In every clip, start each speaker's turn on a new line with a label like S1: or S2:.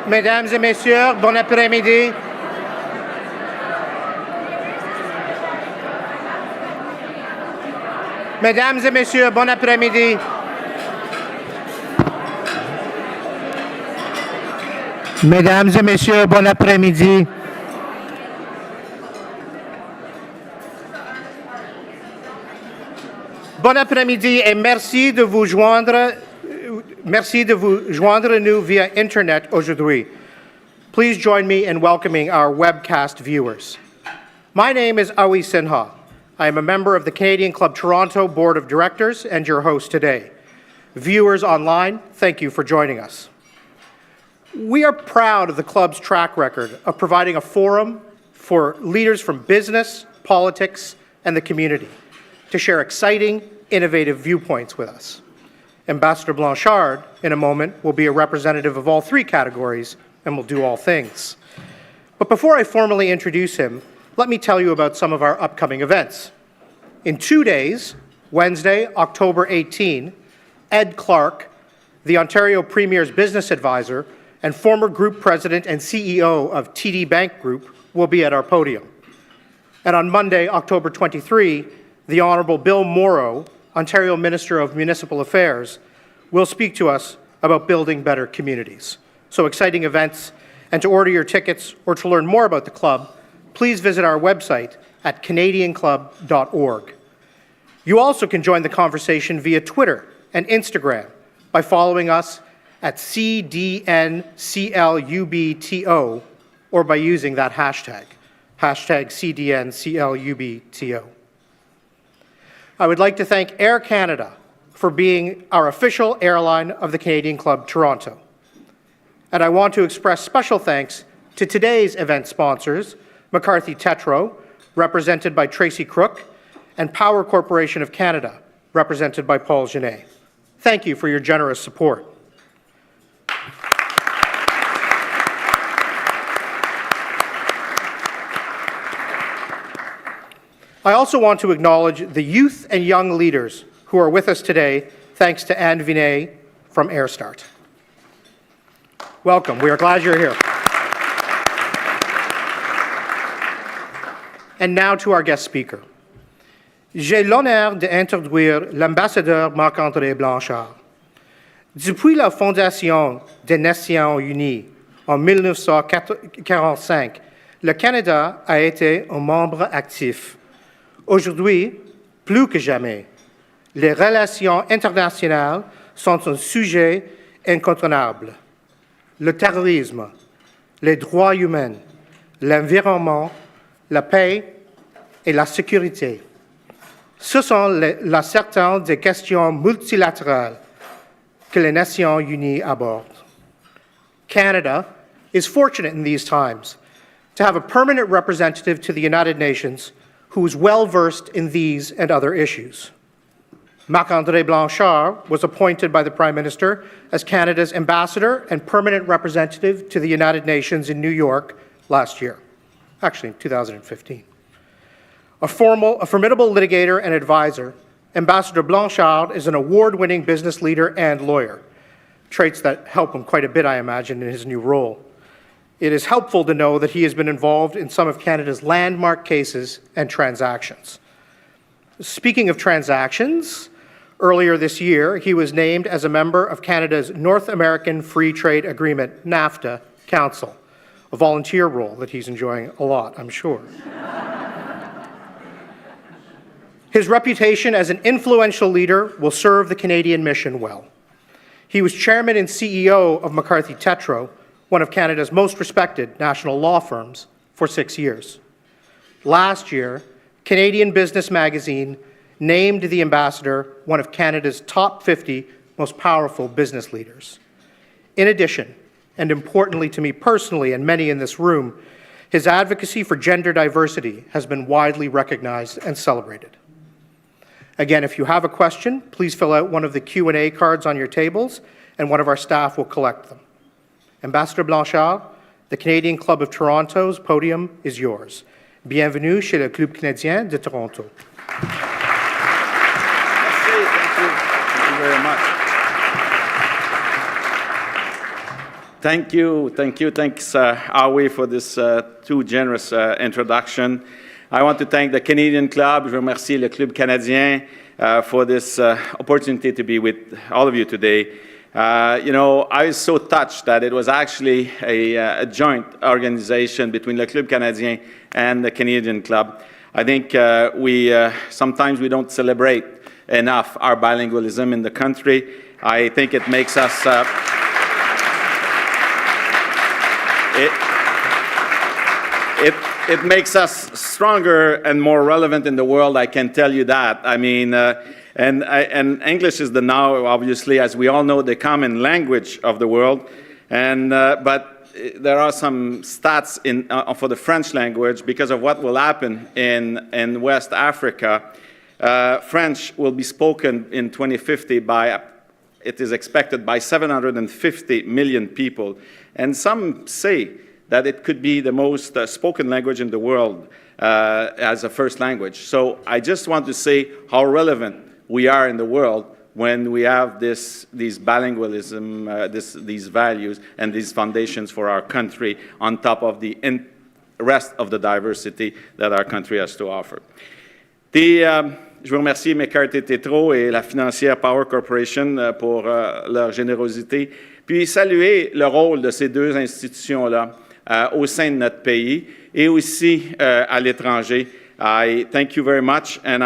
S1: Mesdames et messieurs, bon après-midi. Mesdames et messieurs, bon après-midi. Mesdames et messieurs, bon après-midi. Bon après-midi et merci de vous joindre nous via Internet aujourd'hui. Please join me in welcoming our webcast viewers. My name is Awi Sinha. I am a member of the Canadian Club Toronto Board of Directors and your host today. Viewers online, thank you for joining us. We are proud of the club's track record of providing a forum for leaders from business, politics, and the community to share exciting, innovative viewpoints with us. Ambassador Blanchard, in a moment, will be a representative of all three categories and will do all things. But before I formally introduce him, let me tell you about some of our upcoming events. In 2 days, Wednesday, October 18, Ed Clark, the Ontario Premier's business advisor and former group president and CEO of TD Bank Group, will be at our podium. And on Monday, October 23, the Honourable Bill Morrow, Ontario Minister of Municipal Affairs, will speak to us about building better communities. So exciting events, and to order your tickets or to learn more about the club, please visit our website at canadianclub.org. You also can join the conversation via Twitter and Instagram by following us at CDNCLUBTO or by using that hashtag CDNCLUBTO. I would like to thank Air Canada for being our official airline of the Canadian Club Toronto. And I want to express special thanks to today's event sponsors, McCarthy Tetro, represented by Tracy Crook, and Power Corporation of Canada, represented by Paul Genet. Thank you for your generous support. I also want to acknowledge the youth and young leaders who are with us today, thanks to Anne Vinet from AirStart. Welcome. We are glad you're here. And now to our guest speaker. J'ai l'honneur d'introduire l'ambassadeur Marc-André Blanchard. Depuis la fondation des Nations Unies en 1945, le Canada a été un membre actif. Aujourd'hui, plus que jamais, les relations internationales sont un sujet incontournable. Le terrorisme, les droits humains, l'environnement, la paix et la sécurité. Ce sont certaines des questions multilatérales que les Nations Unies abordent. Canada is fortunate in these times to have a permanent representative to the United Nations who is well-versed in these and other issues. Marc-André Blanchard was appointed by the Prime Minister as Canada's ambassador and permanent representative to the United Nations in New York last year, actually in 2015. A formidable litigator and advisor, Ambassador Blanchard is an award-winning business leader and lawyer, traits that help him quite a bit, I imagine, in his new role. It is helpful to know that he has been involved in some of Canada's landmark cases and transactions. Speaking of transactions, earlier this year, he was named as a member of Canada's North American Free Trade Agreement, NAFTA, Council, a volunteer role that he's enjoying a lot, I'm sure. His reputation as an influential leader will serve the Canadian mission well. He was chairman and CEO of McCarthy Tetro, one of Canada's most respected national law firms, for 6 years. Last year, Canadian Business Magazine named the ambassador one of Canada's top 50 most powerful business leaders. In addition, and importantly to me personally and many in this room, his advocacy for gender diversity has been widely recognized and celebrated. Again, if you have a question, please fill out one of the Q&A cards on your tables, and one of our staff will collect them. Ambassador Blanchard, the Canadian Club of Toronto's podium is yours. Bienvenue chez le Club Canadien de Toronto.
S2: Thank you very much. Thanks, Howie, for this too generous introduction. I want to thank the Canadian Club. Je remercie le Club canadien for this opportunity to be with all of you today. I was so touched that it was actually a joint organization between le Club canadien and the Canadian Club. I think sometimes we don't celebrate enough our bilingualism in the country. I think it makes us It makes us stronger and more relevant in the world, I can tell you that. I mean, and English is now, obviously, as we all know, the common language of the world. But there are some stats for the French language because of what will happen in West Africa. French will be spoken in 2050 it is expected, by 750 million people. And some say that it could be the most spoken language in the world as a first language. So I just want to say how relevant we are in the world when we have these bilingualism, these values, and these foundations for our country on top of the rest of the diversity that our country has to offer. Je veux remercier McCarthy Tétrault et la financière Power Corporation pour leur générosité, puis saluer le rôle de ces deux institutions-là au sein de notre pays et aussi à l'étranger. I thank you very much, and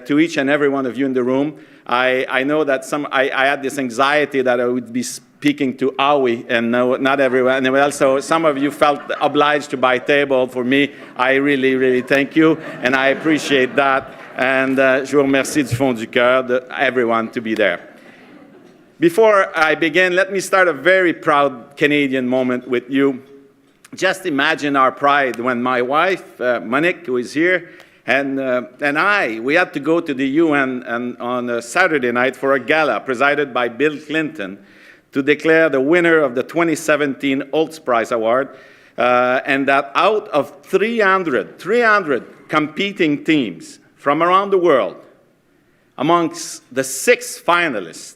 S2: to each and every one of you in the room, I know that I had this anxiety that I would be speaking to Howie and not everyone else, so some of you felt obliged to buy table for me. I really, really thank you, and I appreciate that. And je vous remercie du fond du cœur de everyone to be there. Before I begin, let me start a very proud Canadian moment with you. Just imagine our pride when my wife, Monique, who is here, and we had to go to the UN on a Saturday night for a gala presided by Bill Clinton to declare the winner of the 2017 Holtz Prize Award, and that out of 300 competing teams from around the world, amongst the 6 finalists,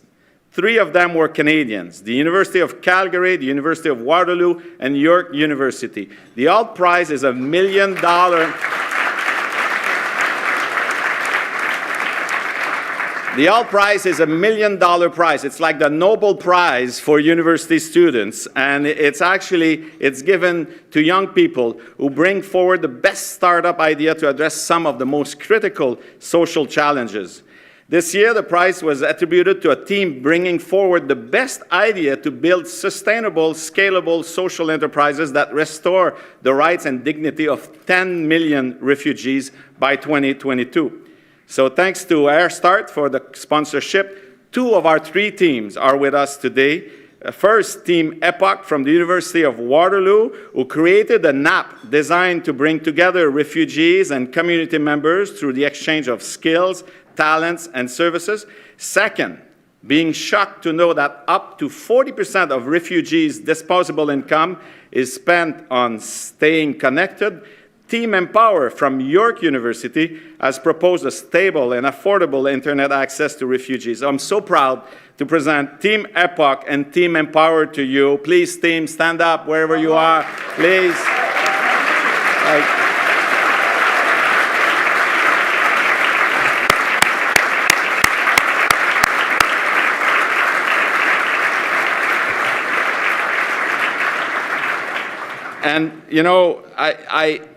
S2: 3 of them were Canadians, the University of Calgary, the University of Waterloo, and York University. The Holtz Prize is $1 million. The Holtz Prize is $1 million prize. It's like the Nobel Prize for university students, and it's given to young people who bring forward the best startup idea to address some of the most critical social challenges. This year, the prize was attributed to a team bringing forward the best idea to build sustainable, scalable social enterprises that restore the rights and dignity of 10 million refugees by 2022. So thanks to Air Start for the sponsorship. 2 of our 3 teams are with us today. First, Team Epoch from the University of Waterloo, who created an app designed to bring together refugees and community members through the exchange of skills, talents, and services. Second, being shocked to know that up to 40% of refugees' disposable income is spent on staying connected. Team Empower from York University has proposed a stable and affordable internet access to refugees. I'm so proud to present Team Epoch and Team Empower to you. Please, team, stand up wherever you are, please. And,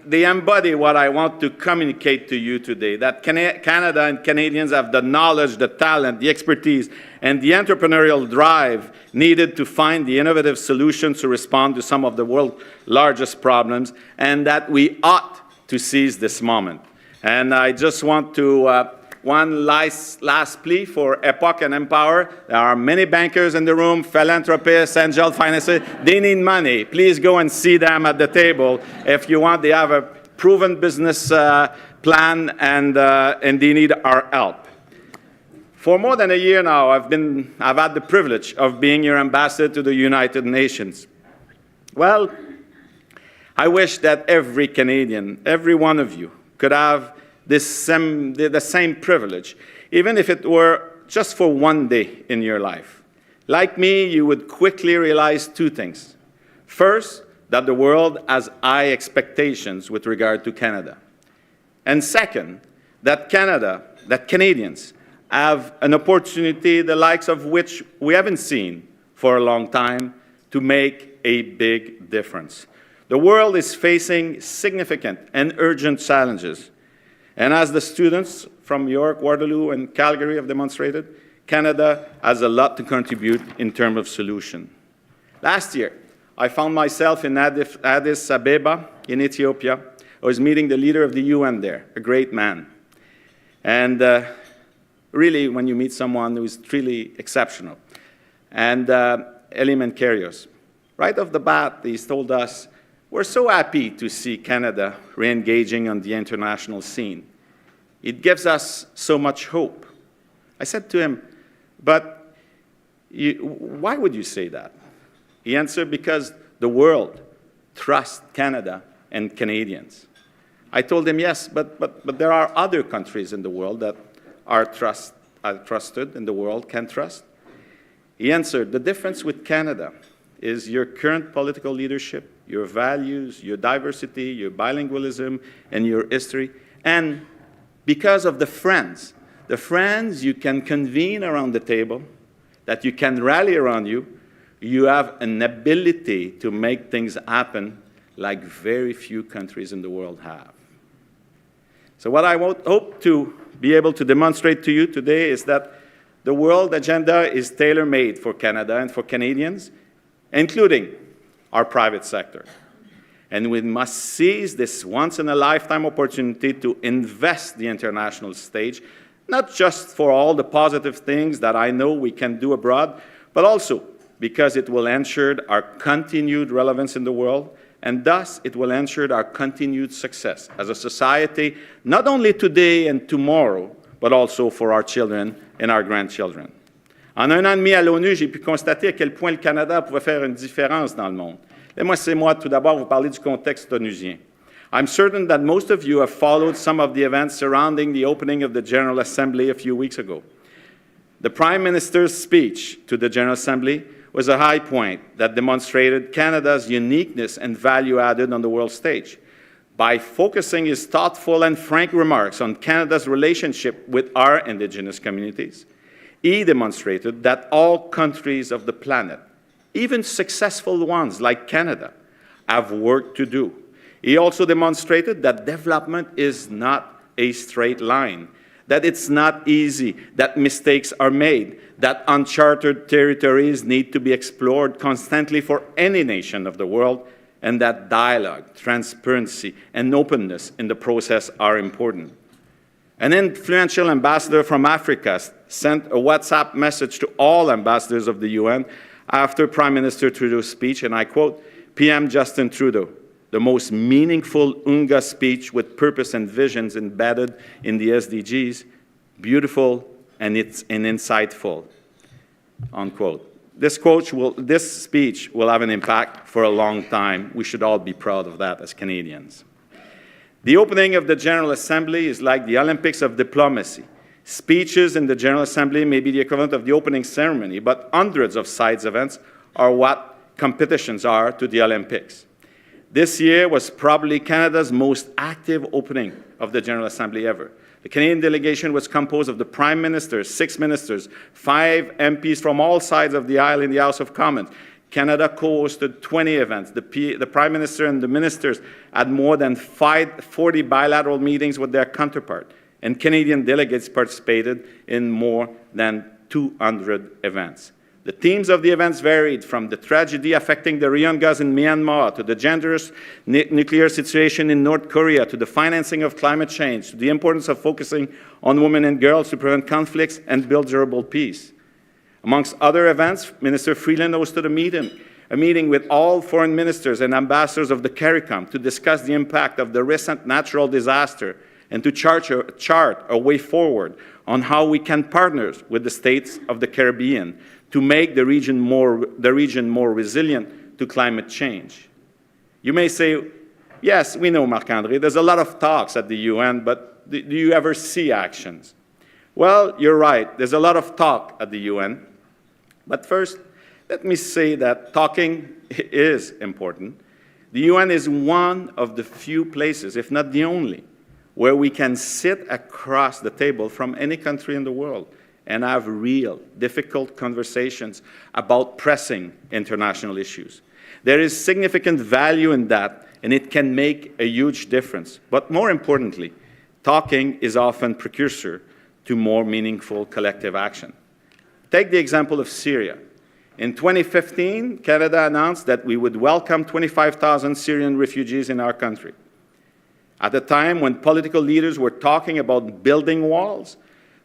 S2: they embody what I want to communicate to you today, that Canada and Canadians have the knowledge, the talent, the expertise, and the entrepreneurial drive needed to find the innovative solutions to respond to some of the world's largest problems, and that we ought to seize this moment. And I just want to one last plea for Epoch and Empower. There are many bankers in the room, philanthropists, angel financiers. They need money. Please go and see them at the table. If you want, they have a proven business plan, and they need our help. For more than a year now, I've had the privilege of being your ambassador to the United Nations. Well, I wish that every Canadian, every one of you, could have the same privilege, even if it were just for one day in your life. Like me, you would quickly realize 2 things. First, that the world has high expectations with regard to Canada. And second, that Canadians have an opportunity the likes of which we haven't seen for a long time to make a big difference. The world is facing significant and urgent challenges. And as the students from York, Waterloo, and Calgary have demonstrated, Canada has a lot to contribute in terms of solution. Last year, I found myself in Addis Ababa in Ethiopia. I was meeting the leader of the UN there, a great man. And really, when you meet someone who's truly exceptional. And Elie Menkerios, right off the bat, he's told us, we're so happy to see Canada re-engaging on the international scene. It gives us so much hope. I said to him, but why would you say that? He answered, because the world trusts Canada and Canadians. I told him, yes, but there are other countries in the world that are trusted and the world can trust. He answered, the difference with Canada is your current political leadership, your values, your diversity, your bilingualism, and your history. And because of the friends you can convene around the table, that you can rally around you, you have an ability to make things happen like very few countries in the world have. So what I hope to be able to demonstrate to you today is that the world agenda is tailor-made for Canada and for Canadians, including our private sector. And we must seize this once-in-a-lifetime opportunity to invest the international stage, not just for all the positive things that I know we can do abroad, but also because it will ensure our continued relevance in the world, and thus it will ensure our continued success as a society, not only today and tomorrow, but also for our children and our grandchildren. En un an et demi à l'ONU, j'ai pu constater à quel point le Canada pouvait faire une différence dans le monde. Laissez-moi tout d'abord vous parler du contexte onusien. I'm certain that most of you have followed some of the events surrounding the opening of the General Assembly a few weeks ago. The Prime Minister's speech to the General Assembly was a high point that demonstrated Canada's uniqueness and value added on the world stage. By focusing his thoughtful and frank remarks on Canada's relationship with our Indigenous communities, he demonstrated that all countries of the planet, even successful ones like Canada, have work to do. He also demonstrated that development is not a straight line, that it's not easy, that mistakes are made, that uncharted territories need to be explored constantly for any nation of the world, and that dialogue, transparency, and openness in the process are important. An influential ambassador from Africa sent a WhatsApp message to all ambassadors of the UN after Prime Minister Trudeau's speech, and I quote, PM Justin Trudeau, the most meaningful UNGA speech with purpose and visions embedded in the SDGs, beautiful and insightful, unquote. This speech will have an impact for a long time. We should all be proud of that as Canadians. The opening of the General Assembly is like the Olympics of diplomacy. Speeches in the General Assembly may be the equivalent of the opening ceremony, but hundreds of side events are what competitions are to the Olympics. This year was probably Canada's most active opening of the General Assembly ever. The Canadian delegation was composed of the Prime Minister, 6 ministers, 5 MPs from all sides of the aisle in the House of Commons. Canada co-hosted 20 events. The Prime Minister and the ministers had more than 40 bilateral meetings with their counterpart, and Canadian delegates participated in more than 200 events. The themes of the events varied from the tragedy affecting the Rohingyas in Myanmar, to the dangerous nuclear situation in North Korea, to the financing of climate change, to the importance of focusing on women and girls to prevent conflicts and build durable peace. Amongst other events, Minister Freeland hosted a meeting with all foreign ministers and ambassadors of the CARICOM to discuss the impact of the recent natural disaster and to chart a way forward on how we can partner with the states of the Caribbean to make the region more resilient to climate change. You may say, yes, we know, Marc-Andre, there's a lot of talks at the UN, but do you ever see actions? Well, you're right, there's a lot of talk at the UN. But first, Let me say that talking is important. The UN is one of the few places, if not the only, where we can sit across the table from any country in the world and have real, difficult conversations about pressing international issues. There is significant value in that, and it can make a huge difference. But more importantly, talking is often precursor to more meaningful collective action. Take the example of Syria. In 2015, Canada announced that we would welcome 25,000 Syrian refugees in our country. At a time when political leaders were talking about building walls,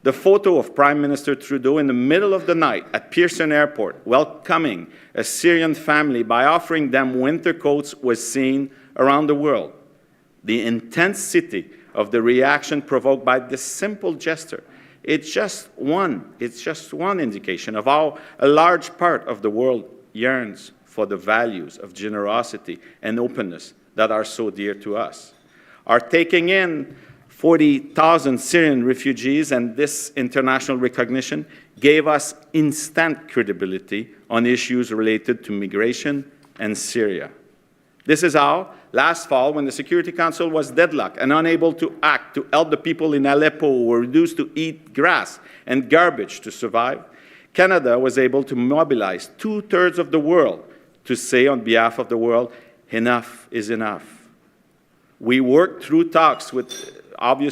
S2: the photo of Prime Minister Trudeau in the middle of the night at Pearson Airport welcoming a Syrian family by offering them winter coats was seen around the world. The intensity of the reaction provoked by this simple gesture, it's just one indication of how a large part of the world yearns for the values of generosity and openness that are so dear to us. Our taking in 40,000 Syrian refugees and this international recognition gave us instant credibility on issues related to migration and Syria. This is how, last fall, when the Security Council was deadlocked and unable to act to help the people in Aleppo who were reduced to eat grass and garbage to survive, Canada was able to mobilize 2/3 of the world to say on behalf of the world, enough is enough. We worked through talks with other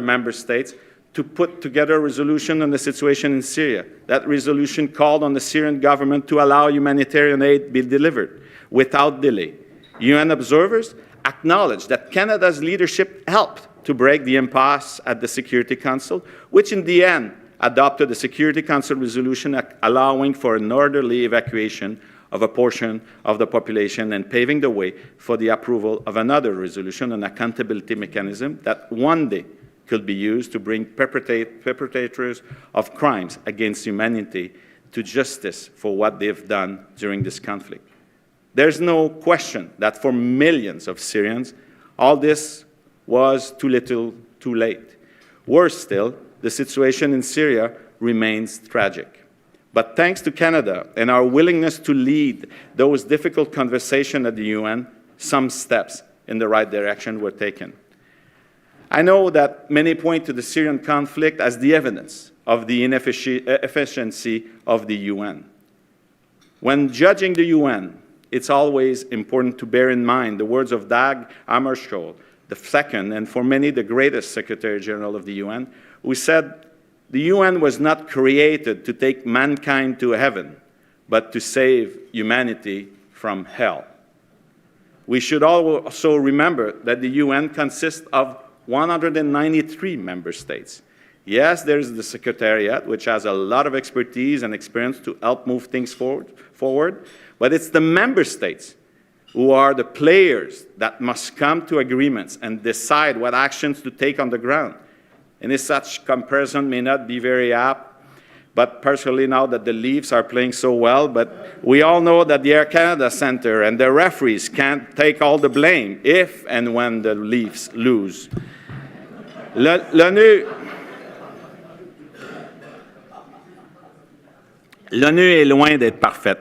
S2: member states to put together a resolution on the situation in Syria. That resolution called on the Syrian government to allow humanitarian aid be delivered without delay. UN observers acknowledged that Canada's leadership helped to break the impasse at the Security Council, which in the end adopted a Security Council resolution allowing for an orderly evacuation of a portion of the population and paving the way for the approval of another resolution, an accountability mechanism that one day could be used to bring perpetrators of crimes against humanity to justice for what they've done during this conflict. There's no question that for millions of Syrians, all this was too little, too late. Worse still, the situation in Syria remains tragic. But thanks to Canada and our willingness to lead those difficult conversations at the UN, some steps in the right direction were taken. I know that many point to the Syrian conflict as the evidence of the inefficiency of the UN. When judging the UN, it's always important to bear in mind the words of Dag Hammarskjöld, the second and for many the greatest Secretary General of the UN, who said, "The UN was not created to take mankind to heaven, but to save humanity from hell." We should also remember that the UN consists of 193 member states. Yes, there is the Secretariat, which has a lot of expertise and experience to help move things forward, but it's the member states who are the players that must come to agreements and decide what actions to take on the ground. And such comparison may not be very apt, but particularly now that the Leafs are playing so well, but we all know that the Air Canada Centre and the referees can't take all the blame if and when the Leafs lose. L'ONU est loin d'être parfaite.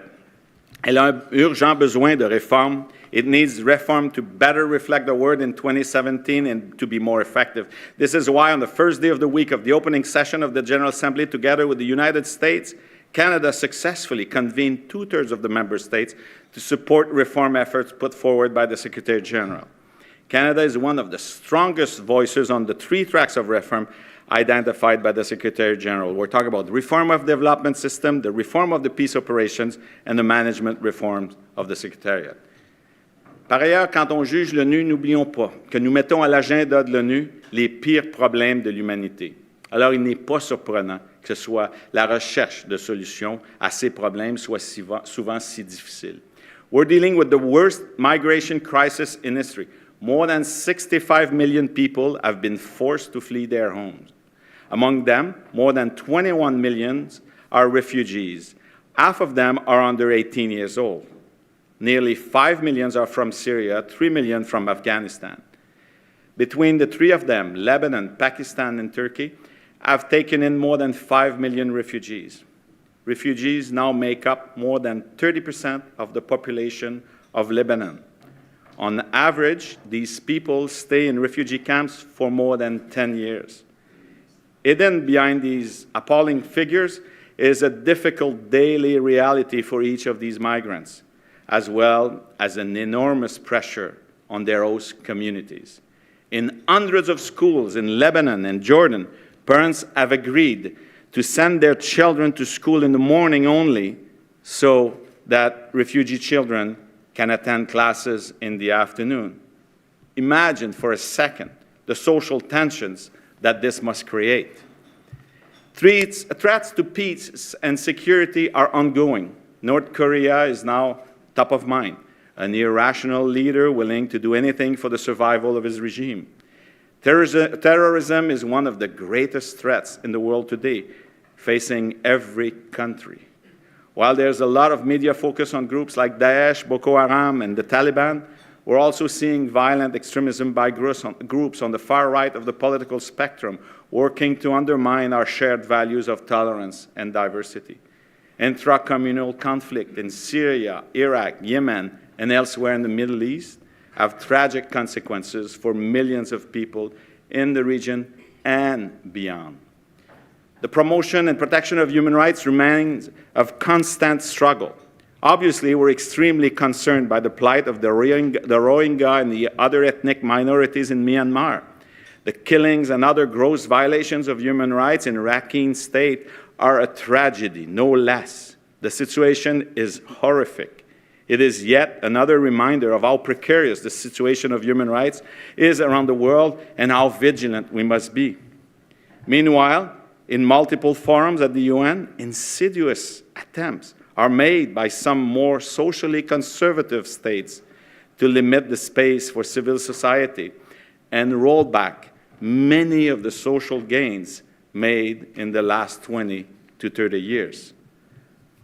S2: Elle a un urgent besoin de réforme. It needs reform to better reflect the world in 2017 and to be more effective. This is why on the first day of the week of the opening session of the General Assembly, together with the United States, Canada successfully convened 2/3 of the member states to support reform efforts put forward by the Secretary General. Canada is one of the strongest voices on the 3 tracks of reform identified by the Secretary General. We're talking about the reform of the development system, the reform of the peace operations, and the management reforms of the Secretariat. Par ailleurs, quand on juge l'ONU, n'oublions pas que nous mettons à l'agenda de l'ONU les pires problèmes de l'humanité. Alors, il n'est pas surprenant que ce soit la recherche de solutions à ces problèmes soit souvent si difficile. We're dealing with the worst migration crisis in history. More than 65 million people have been forced to flee their homes. Among them, more than 21 million are refugees. Half of them are under 18 years old. Nearly 5 million are from Syria, 3 million from Afghanistan. Between the 3 of them, Lebanon, Pakistan, and Turkey, have taken in more than 5 million refugees. refugees now make up more than 30% of the population of Lebanon. On average, these people stay in refugee camps for more than 10 years. Hidden behind these appalling figures is a difficult daily reality for each of these migrants, as well as an enormous pressure on their host communities. In hundreds of schools in Lebanon and Jordan, parents have agreed to send their children to school in the morning only so that refugee children can attend classes in the afternoon. Imagine for a second the social tensions that this must create. Threats to peace and security are ongoing. North Korea is now top of mind, an irrational leader willing to do anything for the survival of his regime. Terrorism is one of the greatest threats in the world today, facing every country. While there's a lot of media focus on groups like Daesh, Boko Haram, and the Taliban, we're also seeing violent extremism by groups on the far right of the political spectrum, working to undermine our shared values of tolerance and diversity. Intra-communal conflict in Syria, Iraq, Yemen, and elsewhere in the Middle East have tragic consequences for millions of people in the region and beyond. The promotion and protection of human rights remains a constant struggle. Obviously, we're extremely concerned by the plight of the Rohingya and the other ethnic minorities in Myanmar. The killings and other gross violations of human rights in Rakhine State are a tragedy, no less. The situation is horrific. It is yet another reminder of how precarious the situation of human rights is around the world and how vigilant we must be. Meanwhile, in multiple forums at the UN, insidious attempts are made by some more socially conservative states to limit the space for civil society and roll back many of the social gains made in the last 20 to 30 years.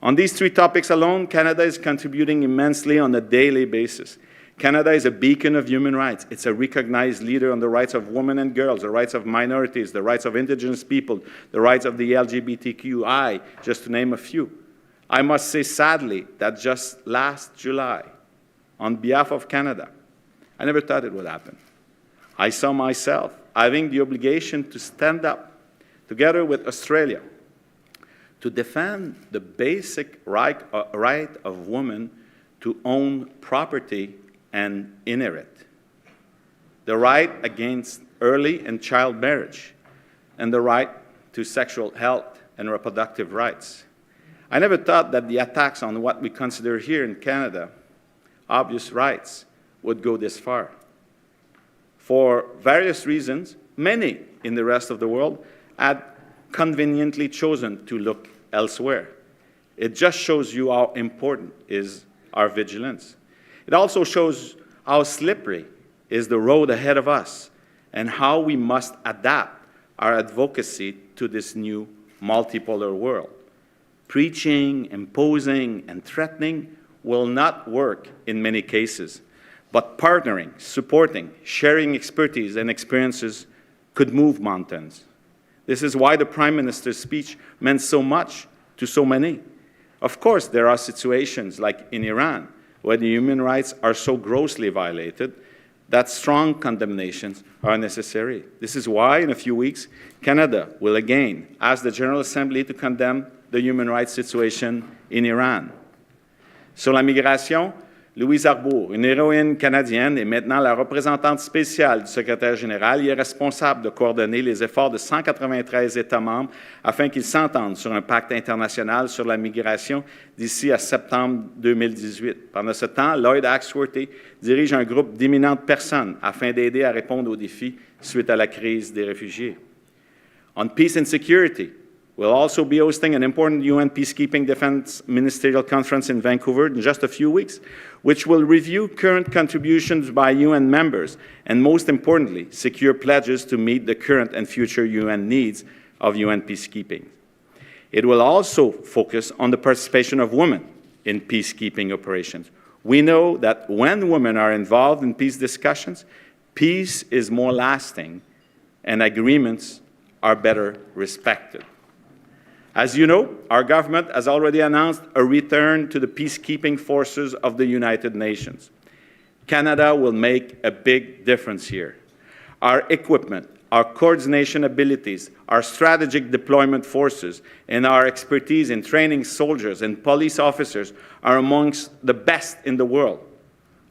S2: On these three topics alone, Canada is contributing immensely on a daily basis. Canada is a beacon of human rights. It's a recognized leader on the rights of women and girls, the rights of minorities, the rights of Indigenous people, the rights of the LGBTQI, just to name a few. I must say sadly that just last July, on behalf of Canada, I never thought it would happen. I saw myself having the obligation to stand up together with Australia to defend the basic right of women to own property and inherit, the right against early and child marriage, and the right to sexual health and reproductive rights. I never thought that the attacks on what we consider here in Canada obvious rights would go this far. For various reasons, many in the rest of the world had conveniently chosen to look elsewhere. It just shows you how important is our vigilance. It also shows how slippery is the road ahead of us and how we must adapt our advocacy to this new multipolar world. Preaching, imposing, and threatening will not work in many cases, but partnering, supporting, sharing expertise and experiences could move mountains. This is why the Prime Minister's speech meant so much to so many. Of course, there are situations like in Iran, where the human rights are so grossly violated that strong condemnations are necessary. This is why, in a few weeks, Canada will again ask the General Assembly to condemn the human rights situation in Iran. Sur la migration, Louise Arbour, une héroïne canadienne, est maintenant la représentante spéciale du secrétaire général. Elle est responsable de coordonner les efforts de 193 États membres afin qu'ils s'entendent sur un pacte international sur la migration d'ici à septembre 2018. Pendant ce temps, Lloyd Axworthy dirige un groupe d'éminentes personnes afin d'aider à répondre aux défis suite à la crise des réfugiés. On peace and security, we'll also be hosting an important UN Peacekeeping Defense Ministerial Conference in Vancouver in just a few weeks, which will review current contributions by UN members and, most importantly, secure pledges to meet the current and future UN needs of UN peacekeeping. It will also focus on the participation of women in peacekeeping operations. We know that when women are involved in peace discussions, peace is more lasting and agreements are better respected. As you know, our government has already announced a return to the peacekeeping forces of the United Nations. Canada will make a big difference here. Our equipment, our coordination abilities, our strategic deployment forces, and our expertise in training soldiers and police officers are amongst the best in the world.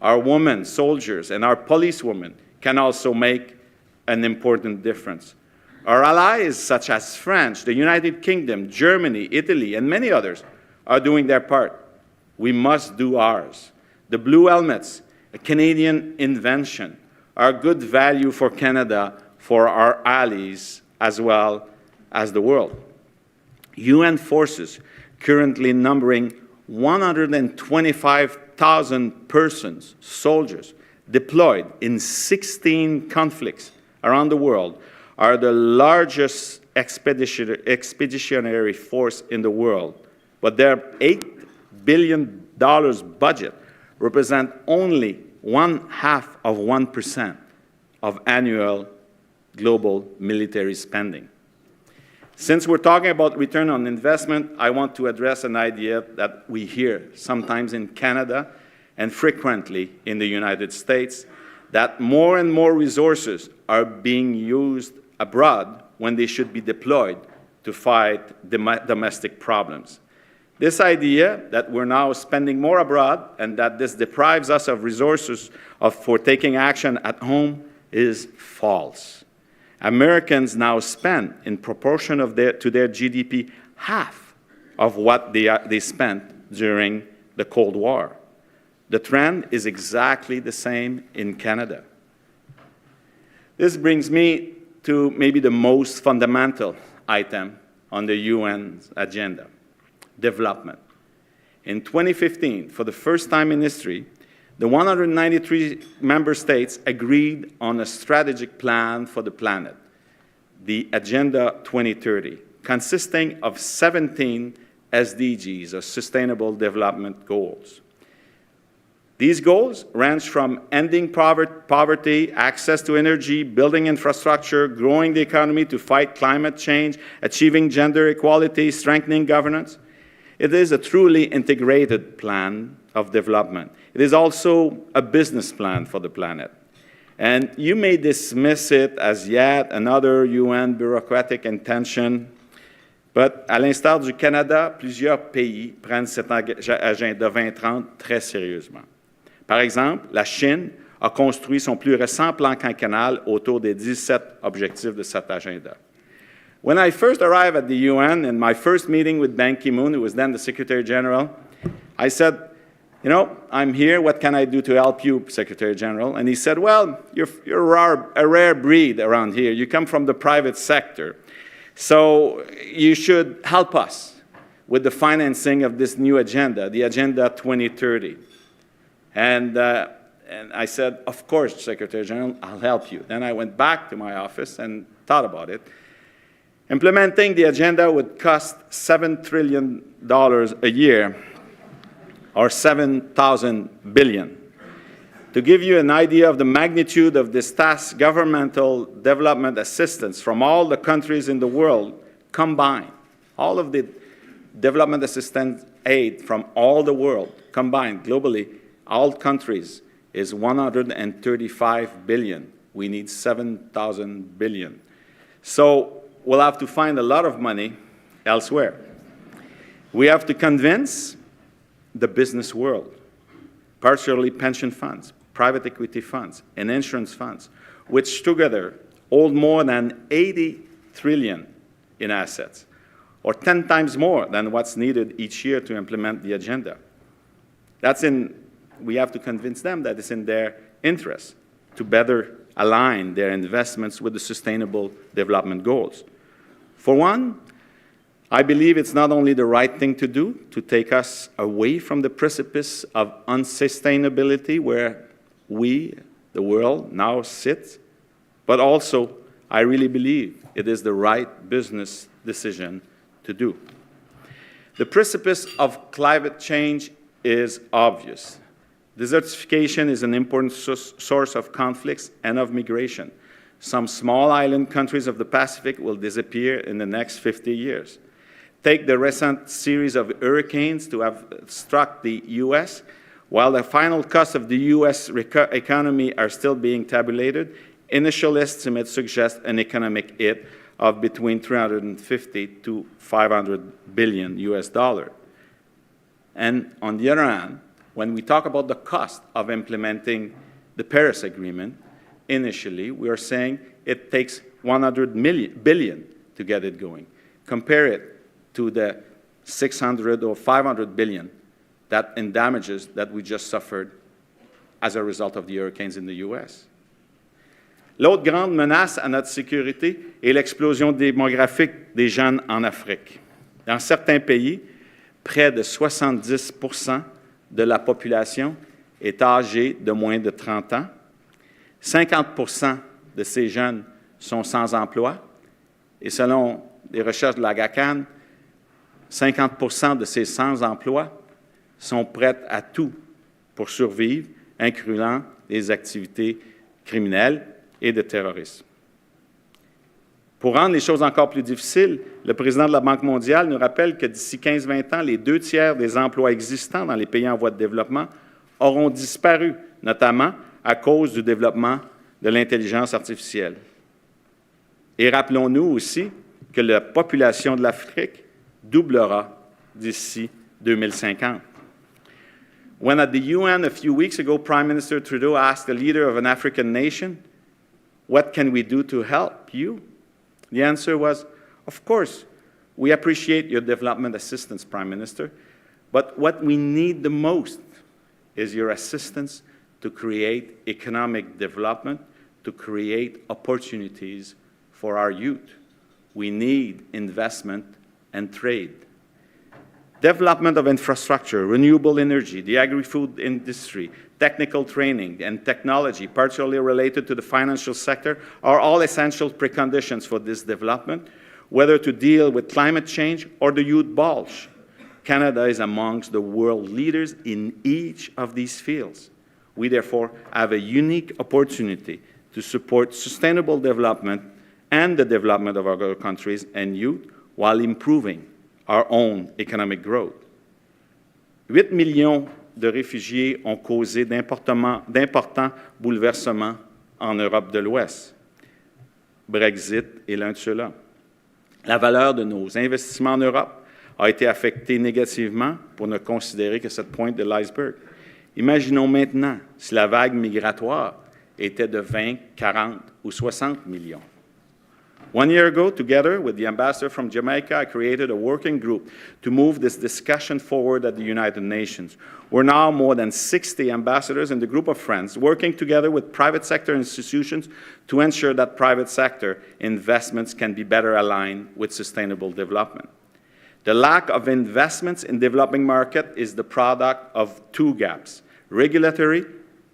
S2: Our women soldiers and our policewomen can also make an important difference. Our allies, such as France, the United Kingdom, Germany, Italy, and many others, are doing their part. We must do ours. The Blue Helmets, a Canadian invention, are good value for Canada, for our allies, as well as the world. UN forces, currently numbering 125,000 persons, soldiers, deployed in 16 conflicts around the world, are the largest expeditionary force in the world, but their $8 billion budget represents only 0.5% of annual global military spending. Since we're talking about return on investment, I want to address an idea that we hear sometimes in Canada and frequently in the United States, that more and more resources are being used abroad when they should be deployed to fight domestic problems. This idea that we're now spending more abroad and that this deprives us of resources for taking action at home is false. Americans now spend, in proportion to their GDP, half of what they spent during the Cold War. The trend is exactly the same in Canada. This brings me to maybe the most fundamental item on the UN's agenda: development. In 2015, for the first time in history, the 193 member states agreed on a strategic plan for the planet, the Agenda 2030, consisting of 17 SDGs, or Sustainable Development Goals. These goals range from ending poverty, access to energy, building infrastructure, growing the economy to fight climate change, achieving gender equality, strengthening governance. It is a truly integrated plan of development. It is also a business plan for the planet. And you may dismiss it as yet another UN bureaucratic intention, but à l'instar du Canada, plusieurs pays prennent cet agenda 2030 très sérieusement. Par exemple, la Chine a construit son plus récent plan quinquennal autour des 17 objectifs de cet agenda. When I first arrived at the UN, in my first meeting with Ban Ki-moon, who was then the Secretary General, I said, you know, I'm here, what can I do to help you, Secretary General? And he said, well, you're a rare breed around here. You come from the private sector. So you should help us with the financing of this new agenda, the Agenda 2030. And I said, of course, Secretary General, I'll help you. Then I went back to my office and thought about it. Implementing the agenda would cost $7 trillion a year, or 7,000 billion. To give you an idea of the magnitude of this task, governmental development assistance from all the countries in the world combined, all of the development assistance aid from all the world combined globally, all countries, is 135 billion. We need 7,000 billion. So we'll have to find a lot of money elsewhere. We have to convince the business world, particularly pension funds, private equity funds, and insurance funds, which together hold more than 80 trillion in assets, or 10 times more than what's needed each year to implement the agenda. We have to convince them that it's in their interest to better align their investments with the Sustainable Development Goals. For one, I believe it's not only the right thing to do to take us away from the precipice of unsustainability where we, the world, now sit, but also I really believe it is the right business decision to do. The precipice of climate change is obvious. Desertification is an important source of conflicts and of migration. Some small island countries of the Pacific will disappear in the next 50 years. take the recent series of hurricanes to have struck the U.S., while the final costs of the U.S. economy are still being tabulated, initial estimates suggest an economic hit of between 350 to 500 billion US dollar. And on the other hand, when we talk about the cost of implementing the Paris Agreement, initially we are saying it takes 100 billion to get it going. Compare it to the 600 or 500 billion that in damages that we just suffered as a result of the hurricanes in the US. L'autre grande menace à notre sécurité est l'explosion démographique des jeunes en Afrique. Dans certains pays, près de 70% de la population est âgée de moins de 30 ans. 50% de ces jeunes sont sans emploi. Et selon les recherches de la GACAN, 50% de ces sans-emploi sont prêts à tout pour survivre, incluant les activités criminelles et de terrorisme. Pour rendre les choses encore plus difficiles, le président de la Banque mondiale nous rappelle que d'ici 15-20 ans, les 2/3 des emplois existants dans les pays en voie de développement auront disparu, notamment à cause du développement de l'intelligence artificielle. Et rappelons-nous aussi que la population de l'Afrique doublera d'ici 2050. When at the UN a few weeks ago, Prime Minister Trudeau asked the leader of an African nation, "What can we do to help you?" The answer was, "Of course, we appreciate your development assistance, Prime Minister, but what we need the most is your assistance to create economic development, to create opportunities for our youth. We need investment and trade." Development of infrastructure, renewable energy, the agri-food industry, technical training, and technology, partially related to the financial sector, are all essential preconditions for this development, whether to deal with climate change or the youth bulge. Canada is amongst the world leaders in each of these fields. We therefore have a unique opportunity to support sustainable development and the development of our countries and youth while improving our own economic growth. 8 millions de réfugiés ont causé d'importants bouleversements en Europe de l'Ouest. Brexit est l'un de ceux-là. La valeur de nos investissements en Europe a été affectée négativement, pour ne considérer que cette pointe de l'iceberg. Imaginons maintenant si la vague migratoire était de 20, 40 ou 60 millions. 1 year ago, together with the ambassador from Jamaica, I created a working group to move this discussion forward at the United Nations. We're now more than 60 ambassadors in the group of friends, working together with private sector institutions to ensure that private sector investments can be better aligned with sustainable development. The lack of investments in developing markets is the product of two gaps: regulatory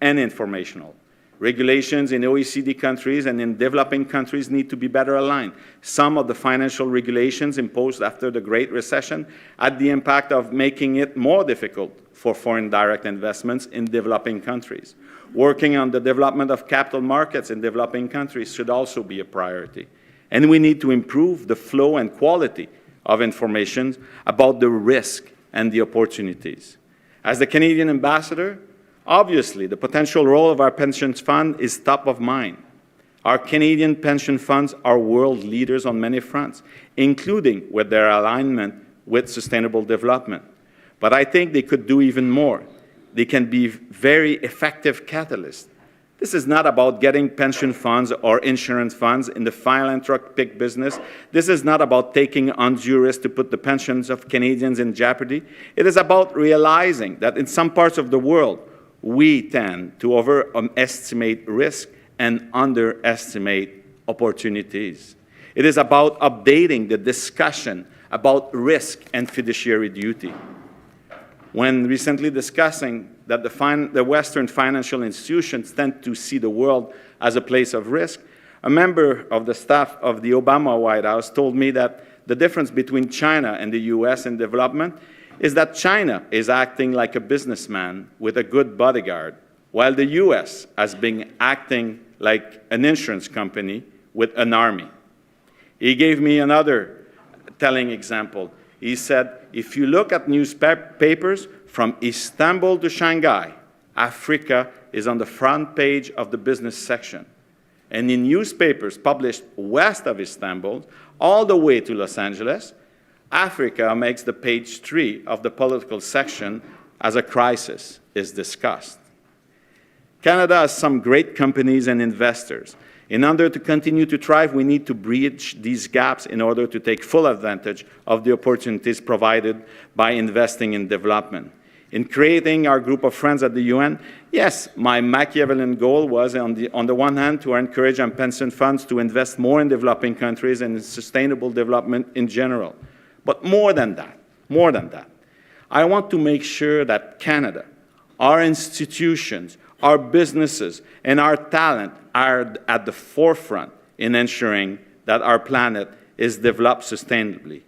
S2: and informational. Regulations in OECD countries and in developing countries need to be better aligned. Some of the financial regulations imposed after the Great Recession had the impact of making it more difficult for foreign direct investments in developing countries. Working on the development of capital markets in developing countries should also be a priority. And we need to improve the flow and quality of information about the risk and the opportunities. As the Canadian ambassador, obviously, the potential role of our pension fund is top of mind. Our Canadian pension funds are world leaders on many fronts, including with their alignment with sustainable development. But I think they could do even more. They can be very effective catalysts. This is not about getting pension funds or insurance funds in the philanthropic business. This is not about taking undue risk to put the pensions of Canadians in jeopardy. It is about realizing that in some parts of the world, we tend to overestimate risk and underestimate opportunities. It is about updating the discussion about risk and fiduciary duty. When recently discussing that the Western financial institutions tend to see the world as a place of risk, a member of the staff of the Obama White House told me that the difference between China and the US in development is that China is acting like a businessman with a good bodyguard, while the US has been acting like an insurance company with an army. He gave me another telling example. He said, if you look at newspapers from Istanbul to Shanghai, Africa is on the front page of the business section. And in newspapers published west of Istanbul, all the way to Los Angeles, Africa makes the page 3 of the political section as a crisis is discussed. Canada has some great companies and investors. In order to continue to thrive, we need to bridge these gaps in order to take full advantage of the opportunities provided by investing in development. In creating our group of friends at the UN, yes, my Machiavellian goal was, on the one hand, to encourage our pension funds to invest more in developing countries and in sustainable development in general. But more than that, I want to make sure that Canada, our institutions, our businesses, and our talent are at the forefront in ensuring that our planet is developed sustainably.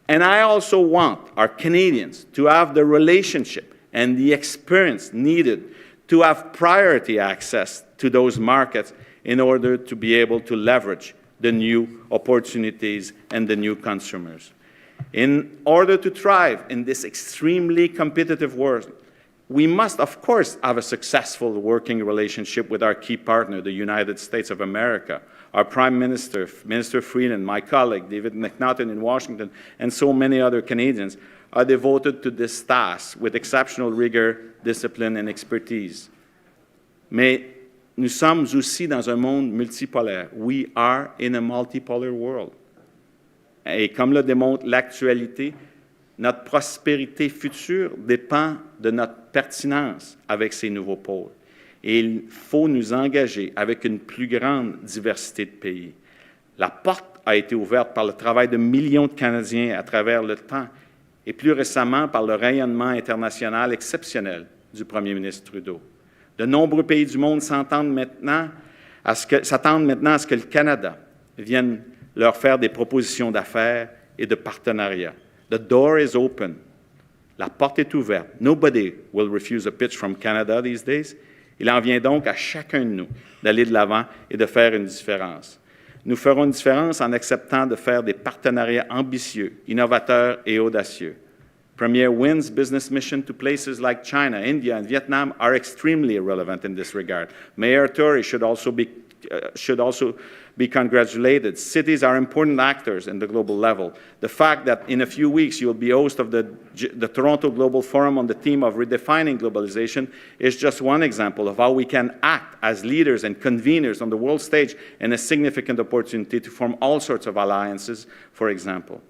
S2: And I also want our Canadians to have the relationship and the experience needed to have priority access to those markets in order to be able to leverage the new opportunities and the new consumers. In order to thrive in this extremely competitive world, we must, of course, have a successful working relationship with our key partner, the United States of America. Our Prime Minister, Minister Freeland, my colleague, David McNaughton in Washington, and so many other Canadians are devoted to this task with exceptional rigor, discipline, and expertise. Mais nous sommes aussi dans un monde multipolaire. We are in a multipolar world. Et comme le démontre l'actualité, notre prospérité future dépend de notre pertinence avec ces nouveaux pôles. Et il faut nous engager avec une plus grande diversité de pays. La porte a été ouverte par le travail de millions de Canadiens à travers le temps et plus récemment par le rayonnement international exceptionnel du premier ministre Trudeau. De nombreux pays du monde s'attendent maintenant à ce que le Canada vienne leur faire des propositions d'affaires et de partenariats. The door is open. La porte est ouverte. Nobody will refuse a pitch from Canada these days. Il en vient donc à chacun de nous d'aller de l'avant et de faire une différence. Nous ferons une différence en acceptant de faire des partenariats ambitieux, innovateurs et audacieux. Premier Wins business mission to places like China, India, and Vietnam are extremely relevant in this regard. Mayor Tory should also be congratulated. Cities are important actors in the global level. The fact that in a few weeks you will be host of the Toronto Global Forum on the theme of redefining globalization is just one example of how we can act as leaders and conveners on the world stage, and a significant opportunity to form all sorts of alliances, for example.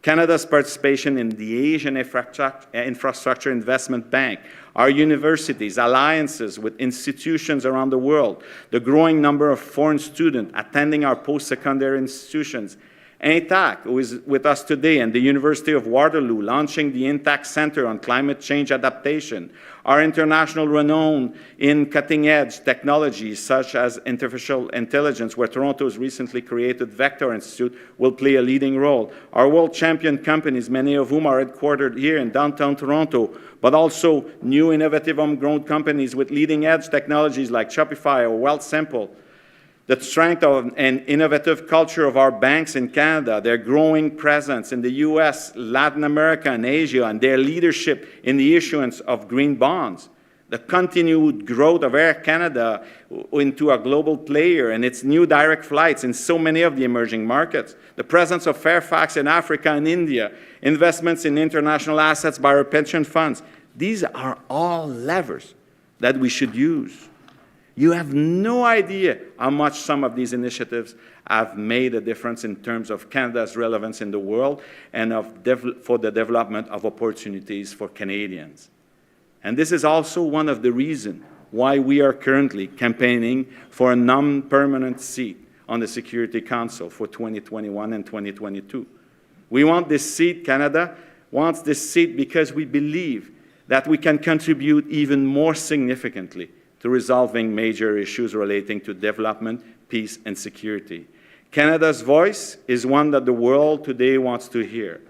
S2: Canada's participation in the Asian Infrastructure Investment Bank, our universities, alliances with institutions around the world, the growing number of foreign students attending our post-secondary institutions, Intact, who is with us today, and the University of Waterloo launching the Intact Center on Climate Change Adaptation, our international renown in cutting-edge technologies such as artificial intelligence, where Toronto's recently created Vector Institute will play a leading role, our world champion companies, many of whom are headquartered here in downtown Toronto, but also new innovative homegrown companies with leading-edge technologies like Shopify or Wealthsimple. The strength of and innovative culture of our banks in Canada, their growing presence in the US, Latin America, and Asia, and their leadership in the issuance of green bonds, the continued growth of Air Canada into a global player and its new direct flights in so many of the emerging markets, the presence of Fairfax in Africa and India, investments in international assets by our pension funds. These are all levers that we should use. You have no idea how much some of these initiatives have made a difference in terms of Canada's relevance in the world and for the development of opportunities for Canadians. And this is also one of the reasons why we are currently campaigning for a non-permanent seat on the Security Council for 2021 and 2022. We want this seat, Canada wants this seat because we believe that we can contribute even more significantly to resolving major issues relating to development, peace, and security. Canada's voice is one that the world today wants to hear.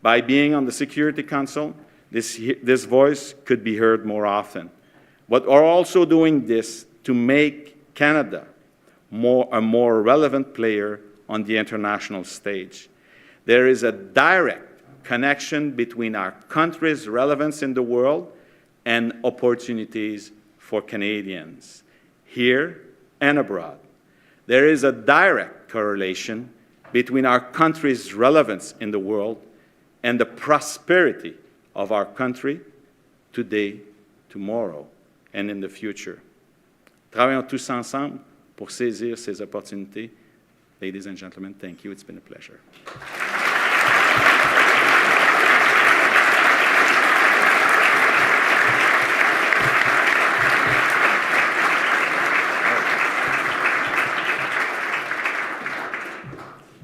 S2: By being on the Security Council, this voice could be heard more often. But we're also doing this to make Canada a more relevant player on the international stage. There is a direct connection between our country's relevance in the world and opportunities for Canadians, here and abroad. There is a direct correlation between our country's relevance in the world and the prosperity of our country today, tomorrow, and in the future. Travaillons tous ensemble pour saisir ces opportunités. Ladies and gentlemen, thank you. It's been a pleasure.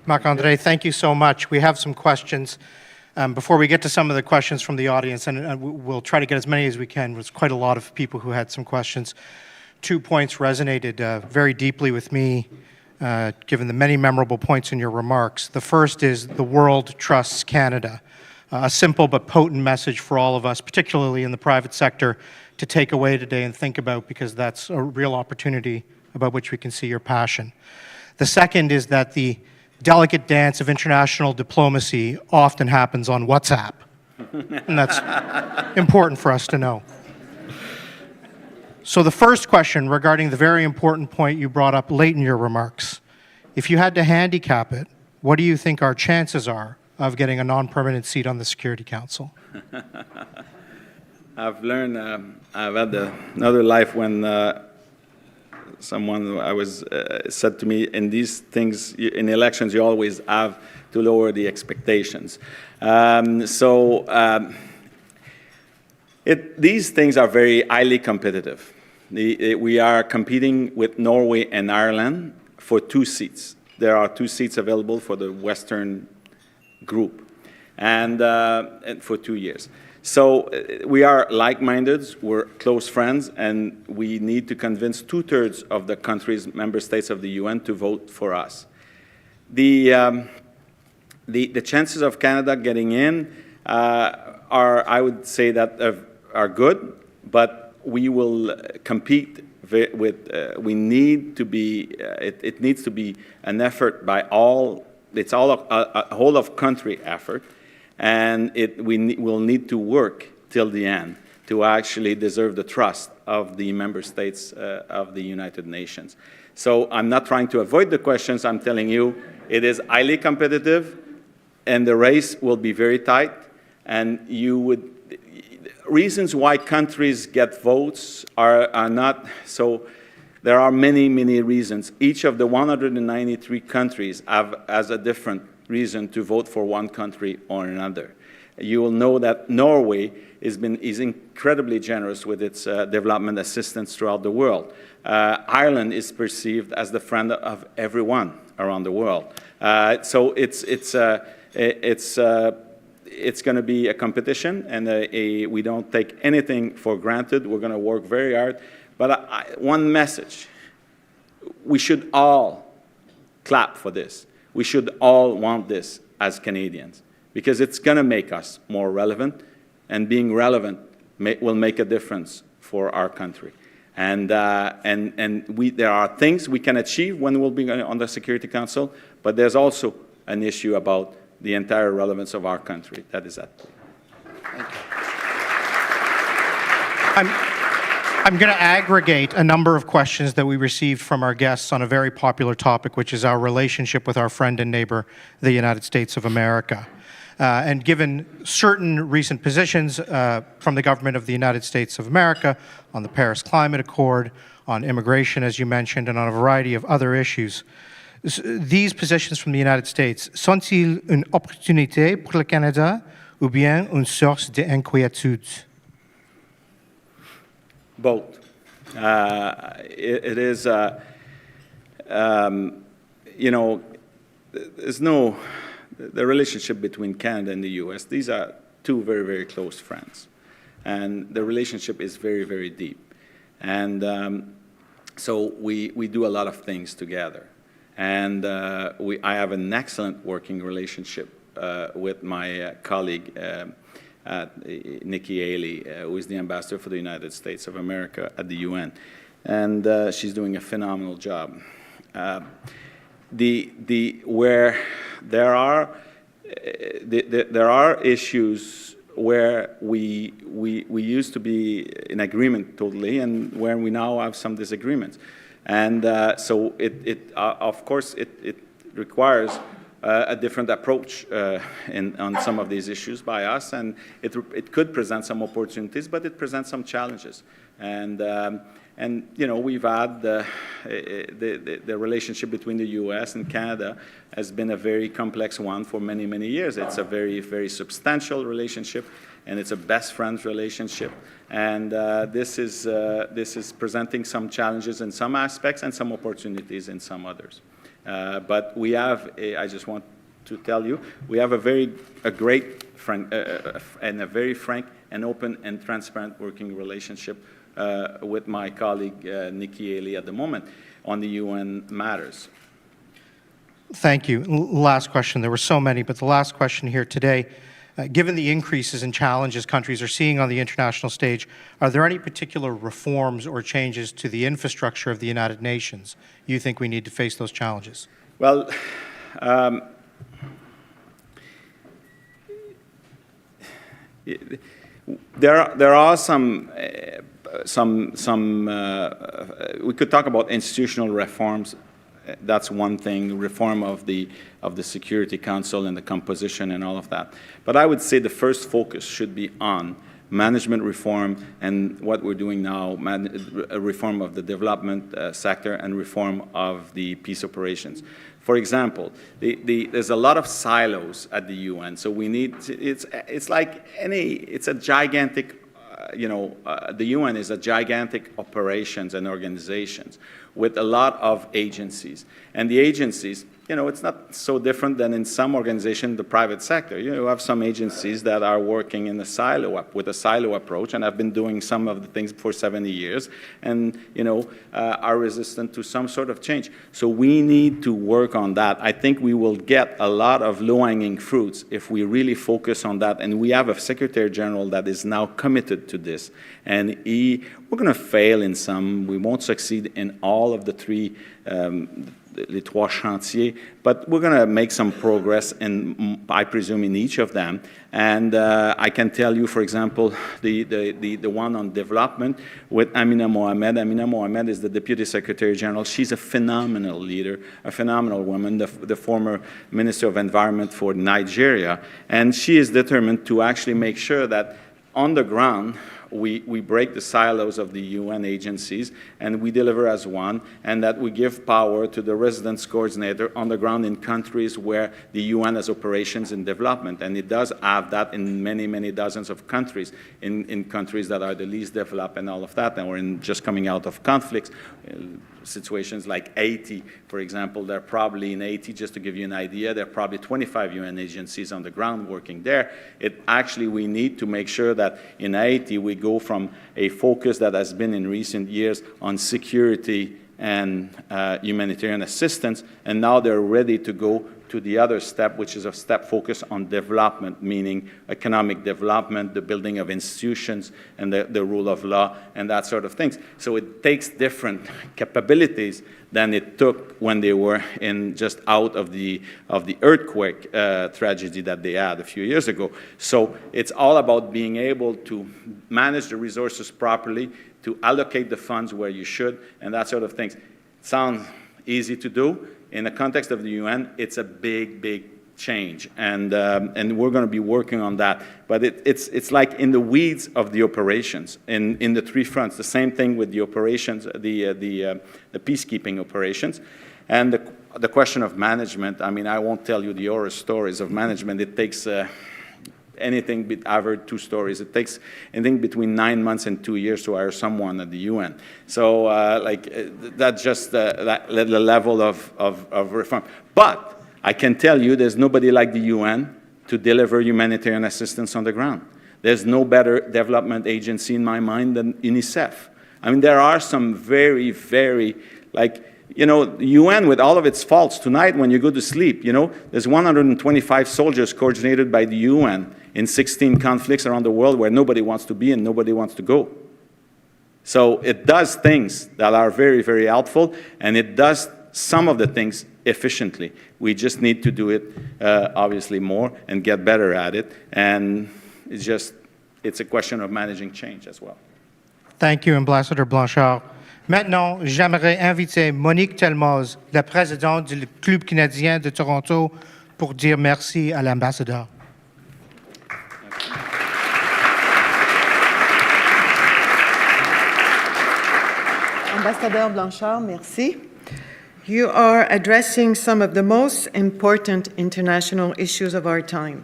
S1: Marc-Andre, thank you so much. We have some questions. Before we get to some of the questions from the audience, and we'll try to get as many as we can, there's quite a lot of people who had some questions. 2 points resonated very deeply with me, given the many memorable points in your remarks. The first is the world trusts Canada. A simple but potent message for all of us, particularly in the private sector, to take away today and think about, because that's a real opportunity about which we can see your passion. The second is that the delicate dance of international diplomacy often happens on WhatsApp. And that's important for us to know. So the first question regarding the very important point you brought up late in your remarks, if you had to handicap it, what do you think our chances are of getting a non-permanent seat on the Security Council?
S2: I've learned, I've had another life when someone said to me, in these things, in elections, you always have to lower the expectations. These things are very highly competitive. We are competing with Norway and Ireland for 2 seats. There are 2 seats available for the Western group, and for 2 years. So we are like-minded, we're close friends, and we need to convince 2/3 of the countries, member states of the UN, to vote for us. The chances of Canada getting in are, I would say, that are good, but we will compete with. We need to be. It needs to be an effort by all. It's all a whole of country effort. And we will need to work till the end to actually deserve the trust of the member states of the United Nations. So I'm not trying to avoid the questions. I'm telling you it is highly competitive, and the race will be very tight. And reasons why countries get votes are not so. There are many, many reasons. Each of the 193 countries has a different reason to vote for one country or another. You will know that Norway is incredibly generous with its development assistance throughout the world. Ireland is perceived as the friend of everyone around the world. So it's going to be a competition, and we don't take anything for granted. We're going to work very hard. But one message: we should all clap for this. We should all want this as Canadians, because it's going to make us more relevant, and being relevant will make a difference for our country. And there are things we can achieve when we'll be on the Security Council, but there's also an issue about the entire relevance of our country. That is at play.
S1: Thank you. I'm going to aggregate a number of questions that we received from our guests on a very popular topic, which is our relationship with our friend and neighbor, the United States of America. And given certain recent positions from the government of the United States of America on the Paris Climate Accord, on immigration, as you mentioned, and on a variety of other issues, these positions from the United States, sont-ils une opportunité pour le Canada ou bien une source d'inquiétude?
S2: Both. It is, there's no, the relationship between Canada and the U.S., these are 2 very, very close friends. And the relationship is very, very deep. And so we do a lot of things together. And I have an excellent working relationship with my colleague, Nikki Haley, who is the ambassador for the United States of America at the UN, and she's doing a phenomenal job. Where there are there are issues where we used to be in agreement totally, and where we now have some disagreements. And so of course, it requires a different approach on some of these issues by us, and it could present some opportunities, but it presents some challenges. And you know, we've had the relationship between the U.S. and Canada has been a very complex one for many, many years. It's a very, very substantial relationship, and it's a best friends relationship. And this is presenting some challenges in some aspects and some opportunities in some others. But we have, I just want to tell you, we have a great and a very frank and open and transparent working relationship with my colleague Nikki Haley at the moment on the UN matters.
S1: Thank you. Last question. There were so many, but the last question here today. Given the increases and challenges countries are seeing on the international stage, are there any particular reforms or changes to the infrastructure of the United Nations you think we need to face those challenges?
S2: Well, there are some we could talk about institutional reforms. That's one thing, reform of the Security Council and the composition and all of that. But I would say the first focus should be on management reform and what we're doing now, reform of the development sector and reform of the peace operations. For example, there's a lot of silos at the UN, so we need to, it's like it's a gigantic, the UN is a gigantic operations and organizations with a lot of agencies. And the agencies, it's not so different than in some organizations, the private sector. You have some agencies that are working in with a silo approach, and have been doing some of the things for 70 years, and are resistant to some sort of change. So we need to work on that. I think we will get a lot of low-hanging fruits if we really focus on that. And we have a Secretary General that is now committed to this. And we're going to fail in some. We won't succeed in all of the three les trois chantiers, but we're going to make some progress, I presume, in each of them. And I can tell you, for example, the one on development with Amina Mohamed. Amina Mohamed is the Deputy Secretary General. She's a phenomenal leader, a phenomenal woman, the former Minister of Environment for Nigeria. And she is determined to actually make sure that on the ground, we break the silos of the UN agencies and we deliver as one, and that we give power to the residence coordinator on the ground in countries where the UN has operations in development. And it does have that in many, many dozens of countries, in countries that are the least developed and all of that, and we're just coming out of conflicts. Situations like Haiti, for example, they're probably in Haiti, just to give you an idea, there are probably 25 UN agencies on the ground working there. Actually, we need to make sure that in Haiti we go from a focus that has been in recent years on security and humanitarian assistance, and now they're ready to go to the other step, which is a step focused on development, meaning economic development, the building of institutions, and the rule of law, and that sort of things. So it takes different capabilities than it took when they were just out of the earthquake tragedy that they had a few years ago. So it's all about being able to manage the resources properly, to allocate the funds where you should, and that sort of things. It sounds easy to do. In the context of the UN, it's a big, big change, and we're going to be working on that. But it's like in the weeds of the operations, in the three fronts. The same thing with the operations, the peacekeeping operations, and the question of management. I mean, I won't tell you the horror stories of management. It takes anything, I've heard 2 stories. It takes anything between 9 months and 2 years to hire someone at the UN. So that's just the level of reform. But I can tell you there's nobody like the UN to deliver humanitarian assistance on the ground. There's no better development agency in my mind than UNICEF. I mean, there are some very, very, the UN, with all of its faults, tonight when you go to sleep, there's 125 soldiers coordinated by the UN in 16 conflicts around the world where nobody wants to be and nobody wants to go. So it does things that are very, very helpful, and it does some of the things efficiently. We just need to do it, obviously, more and get better at it. And it's a question of managing change as well.
S1: Thank you, Ambassador Blanchard. Maintenant, j'aimerais inviter Monique Telmoz, la présidente du Club canadien de Toronto, pour dire merci à l'ambassadeur.
S3: Ambassadeur Blanchard, merci. You are addressing some of the most important international issues of our time.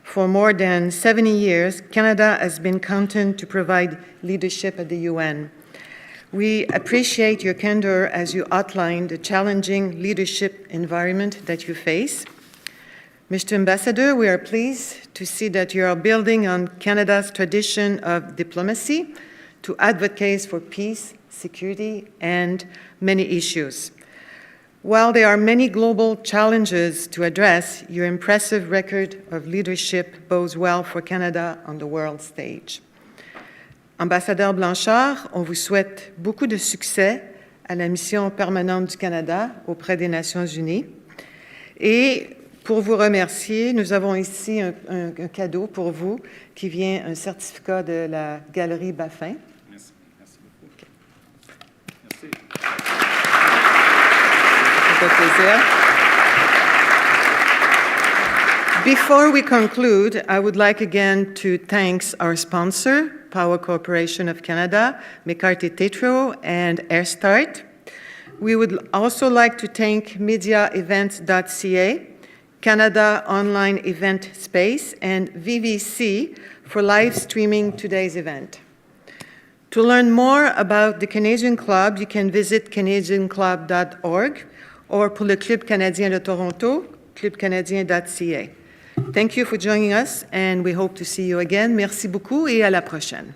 S3: For more than 70 years, Canada has been content to provide leadership at the UN. We appreciate your candor as you outline the challenging leadership environment that you face. Mr. Ambassador, we are pleased to see that you are building on Canada's tradition of diplomacy to advocate for peace, security, and many issues. While there are many global challenges to address, your impressive record of leadership bodes well for Canada on the world stage. Ambassadeur Blanchard, on vous souhaite beaucoup de succès à la mission permanente du Canada auprès des Nations unies. Et pour vous remercier, nous avons ici un cadeau pour vous qui vient un certificat de la Galerie Baffin.
S2: Merci. Merci beaucoup.
S3: Okay.
S2: Merci.
S3: Before we conclude, I would like again to thank our sponsor, Power Corporation of Canada, McCarthy Tétrault, and AirStart. We would also like to thank mediaevents.ca, Canada Online Event Space, and VVC for live streaming today's event. To learn more about the Canadian Club, you can visit canadianclub.org, or pour le Club canadien de Toronto, clubcanadien.ca. Thank you for joining us, and we hope to see you again. Merci beaucoup et à la prochaine.